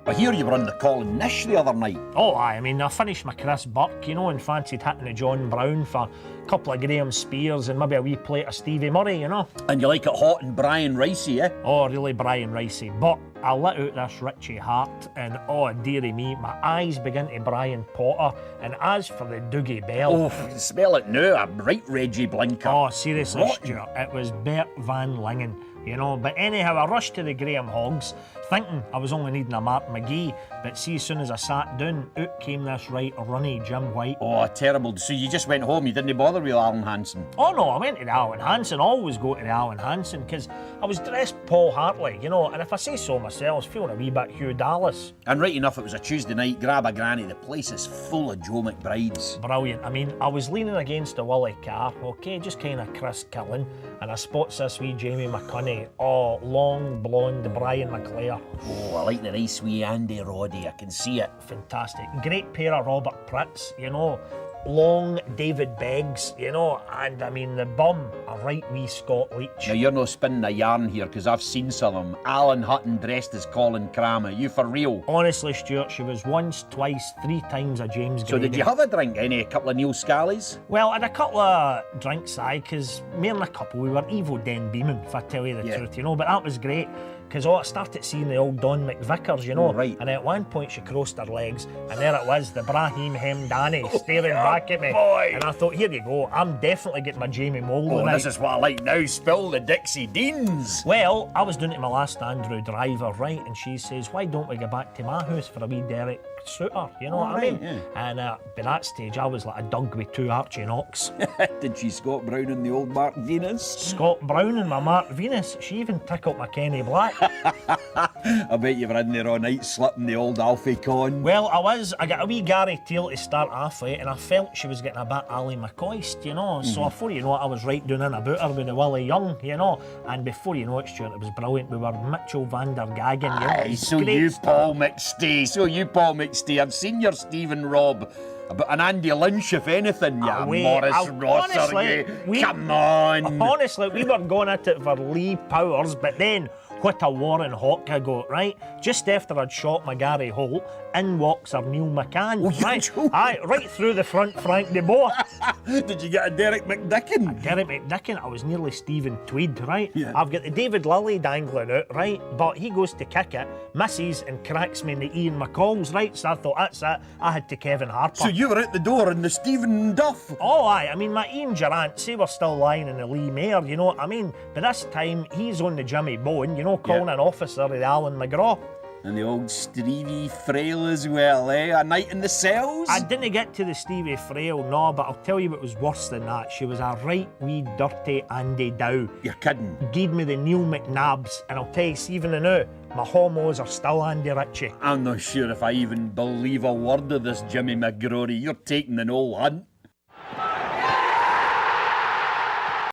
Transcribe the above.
I hear you were on the Colin Nish the other night. Oh, aye, I mean, I finished my Chris Burke, you know, and fancied hitting the John Brown for a couple of Graham Spears and maybe a wee plate of Stevie Murray, you know. And you like it hot and Brian Ricey, eh? Oh, really Brian Ricey. But I let out this Richie Hart and, oh, dearie me, my eyes began to Brian Potter. And as for the Dougie Bell... Oh, smell it now, a right Reggie Blinker. Oh, seriously, Rotten. Stuart, it was Bert Van Lingen, you know. But anyhow, I rushed to the Graham Hogs, thinking I was only needing a Mark McGee. But see, as soon as I sat down, out came this right runny Jim White. Oh, terrible. So you just went home, you didn't bother with Alan Hansen? Oh no, I went to the Alan Hansen, always go to the Alan Hansen, because I was dressed Paul Hartley, you know, and if I say so myself, I was feeling a wee bit Hugh Dallas. And right enough, it was a Tuesday night, grab a granny, the place is full of Joe McBrides. Brilliant. I mean, I was leaning against the Willie car, okay, just kind of Chris Killen, and I spots this wee Jamie McCunney, oh, long, blonde Brian McClare. Oh, I like the nice wee Andy Roddy, I can see it. Fantastic. Great pair of Robert Pritts, you know, long David Beggs, you know, and I mean, the bum, a right wee Scott Leach. Now, you're no spinning a yarn here, because I've seen some of them. Alan Hutton dressed as Colin Cram, you for real? Honestly, Stuart, she was once, twice, 3 times a James Grady. So did you have a drink, any? A couple of Neil Scallies? Well, I had a couple of drinks, aye, because me and a couple, we were Evo Den beaming, if I tell you the truth, you know, but that was great. Because I started seeing the old Don McVickers, you know. Oh, right. And at one point she crossed her legs, and there it was, the Brahim Hemdani staring back at me. Boy. And I thought, here you go, I'm definitely getting my Jamie Mould Oh, tonight. this is what I like now, spill the Dixie Deans. Well, I was doing it to my last Andrew driver, right, and she says, why don't we go back to my house for a wee Derek Suter, you know what I mean? Yeah. And by that stage, I was like a dog with 2 Archie Knocks. Did she Scott Brown and the old Mark Venus? Scott Brown and my Mark Venus, she even tickled my Kenny Black. I bet you were in there all night slipping the old Alfie con. Well, I got a wee Gary Teal to start off with, and I felt she was getting a bit Ali McCoist, you know. So before you know it, I was right down in about her with the Willie Young, you know. And before you know it, Stuart, it was brilliant. We were Mitchell van der Gagen, you know. Aye, so you Paul McStay. I've seen your Stephen Robb. About an Andy Lynch, if anything, yeah. Morris Rosser, you. Come on. Honestly, we were going at it for Lee Powers, but then what a Warren Hawk I got, right? Just after I'd shot my Gary Holt, in walks our Neil McCann, right? Aye, right through the front Frank de Boer. Did you get a Derek McDicken? Derek McDicken, I was nearly Stephen Tweed, right? Yeah. I've got the David Lilly dangling out, right? But he goes to kick it, misses and cracks me in the Ian McCalls, right? So I thought, that's it. I had to Kevin Harper. So you were out the door in the Stephen Duff? Oh, aye. I mean, my Ian Durant, say we're still lying in the Lee Mare, you know what I mean? But this time, he's on the Jimmy Bone, you know, calling an officer of the Alan McGraw. And the old Stevie Frail as well, eh? A night in the cells? I didn't get to the Stevie Frail, no, but I'll tell you what was worse than that. She was a right wee dirty Andy Dow. You're kidding. Gave me the Neil McNabs, and I'll tell you, even now, my homos are still Andy Ritchie. I'm not sure if I even believe a word of this Jimmy McGrory. You're taking an old hunt.